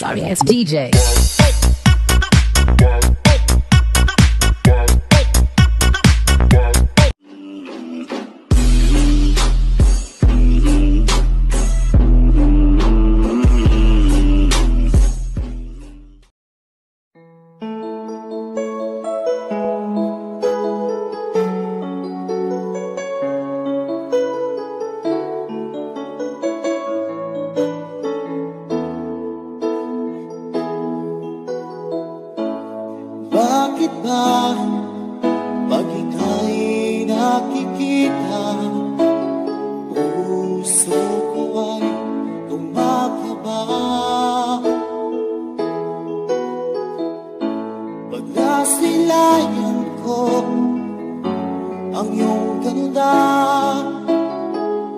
sorry ass DJ. Bakit ba pag ika'y nakikita, puso ko ay kumakaba? Pag nasilayan ko ang iyong ganda,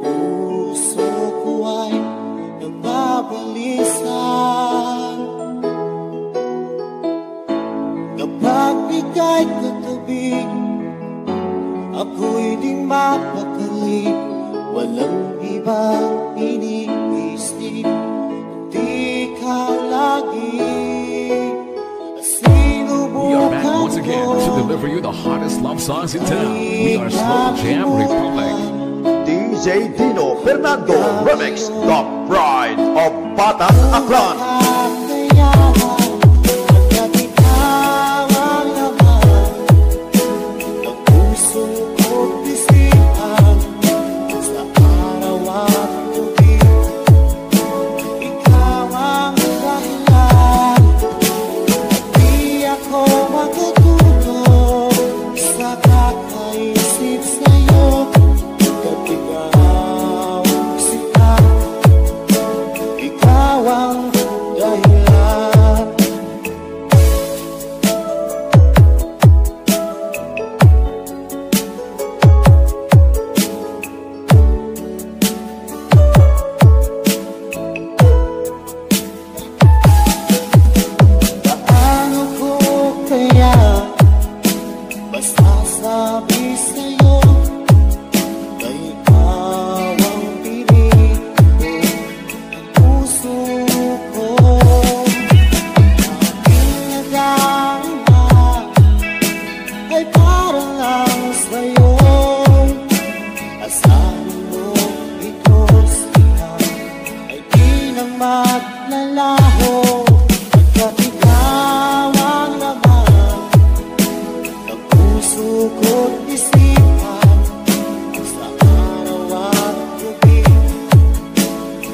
puso ko ay nagbabalisa. Kapag ika'y katabi, ako'y di mapakali. Walang ibang iniisip, kundi ikaw lagi. We are back once again to deliver you the hottest love songs in town. We are Slow Jam Republic. DJ Dino Fernando Remix, The Pride of Batang Aklan.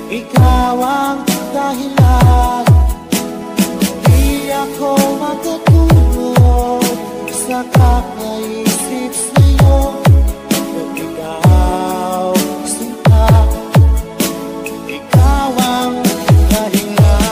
Ikaw ang dahilan, di ako makatulog sa kakaisip sa'yo. Kung ikaw sinta, ikaw ang dahilan.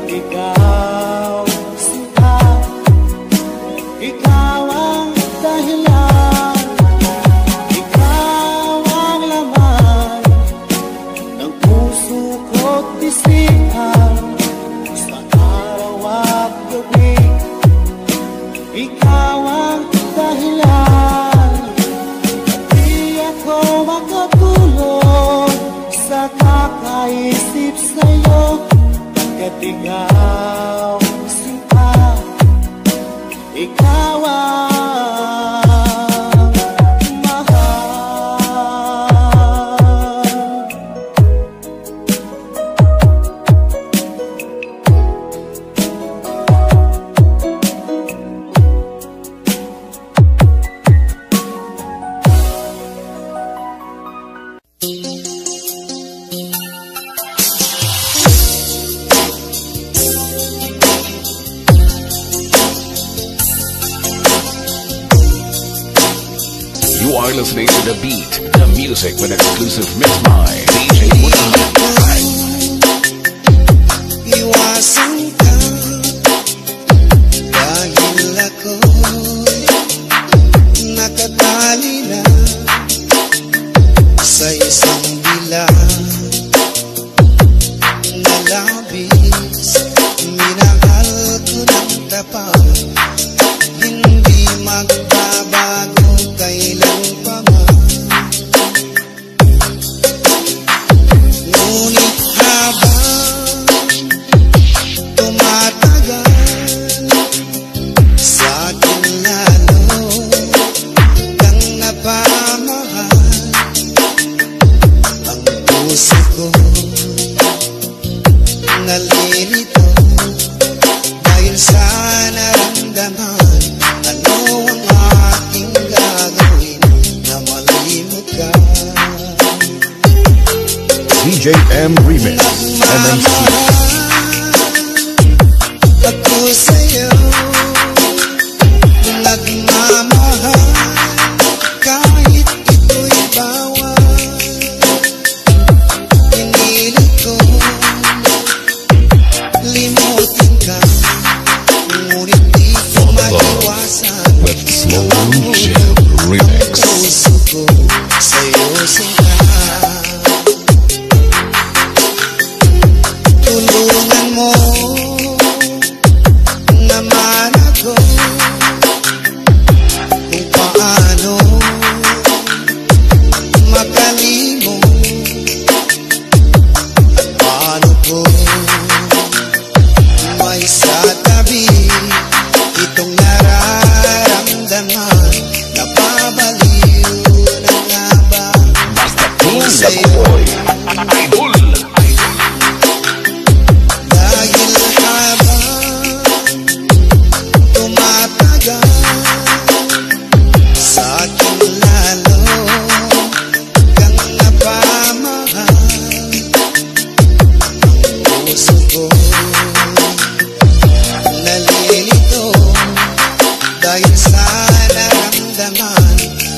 Ikaw sinta, ikaw ang dahilan, ikaw ang laman ng puso ko't isipan sa araw at gabi. Ikaw ang dahilan, di ako makatulog sa kakaisip sa'yo. Pagkat ikaw sinta, ikaw ang mahal. are listening to The Beat, the music with exclusive mix by DJ Munahan. Iwasan ka dahil ako nakatali na sa isang bilang na labis. Minahal ko ng tapat, hindi magbabago kailan pa man. Ngunit habang tumatagal, sa akin lalo kang napamahal. Ang puso ko nalilito dahil sa naramdaman. Ano ang aking gagawin na malimot ka? DJ M Remix MMC. Ako sa'yo nagmamahal kahit ito'y bawal. Pinilit ko limutin ka, ngunit di ko maiwasan With Slow Jam Remix. ang puso ko sa'yo sinta. Tulungan mo naman ako kung paano makalimot at paano ko may satabi itong nararamdaman. Napabaliw na nga ba Basta kung King sa'yo? Boy. Idol. Dahil habang tumatagal, sa akin lalo kang napamahal. Ang puso ko nalilito dahil sa naramdaman.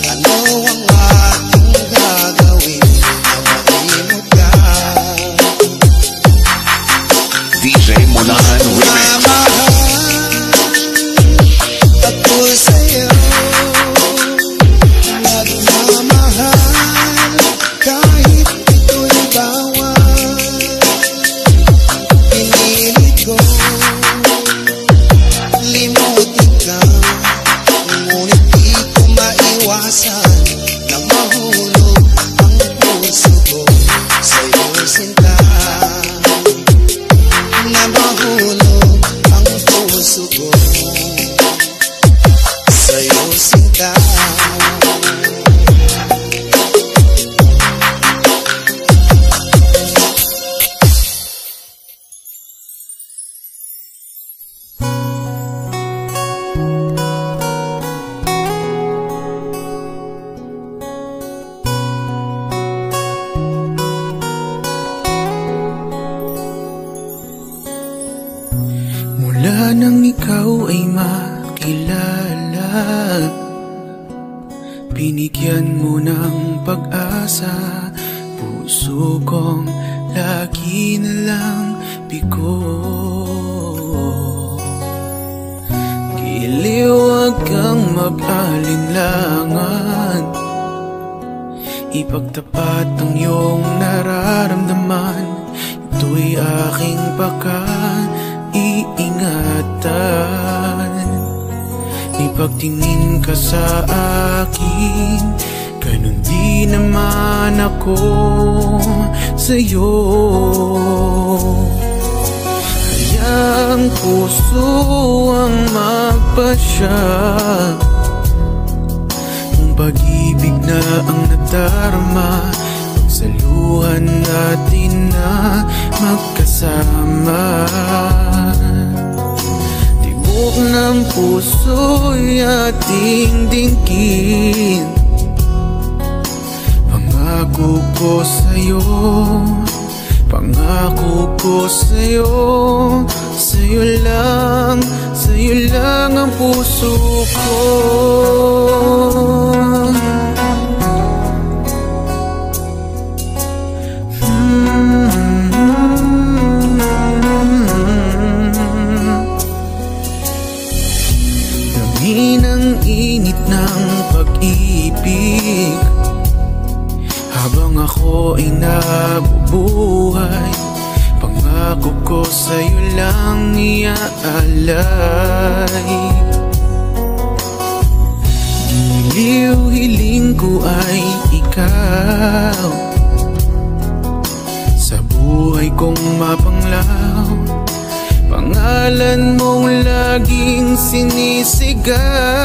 Ano ang aking gagawin na malimot ka? DJ Munahan Remix. Ako sa'yo nagmamahal kahit ito'y bawal. Pinilit ko limutin ka, ngunit di ko maiwasan na mahulog ang puso ko sa'yo sinta. Na mahulog ang puso ko sa'yo sinta. Mula nang ikaw ay makilala, binigyan mo ng pag-asa. Puso kong lagi na lang bigo. Giliw, wag kang mag-alinlangan, ipagtapat ang iyong nararamdaman. Ito'y aking pagka-iingatan. Ipagtingin ka sa akin, ganun di naman ako sa'yo. Hayang puso ang magpasya, kung pag-ibig na ang nadarama, pagsaluhan natin na magkasama. Tibok ng puso'y ating dinggin, pangako ko sa'yo, pangako ko sa'yo. Sa'yo lang ang puso ko. hangin ang init ng pag-ibig. Habang ako ay nabubuhay, pangako ko sa'yo lang iaalay. Giliw hiling ko ay ikaw, sa buhay kong mapanglaw, pangalan mong laging sinisigaw.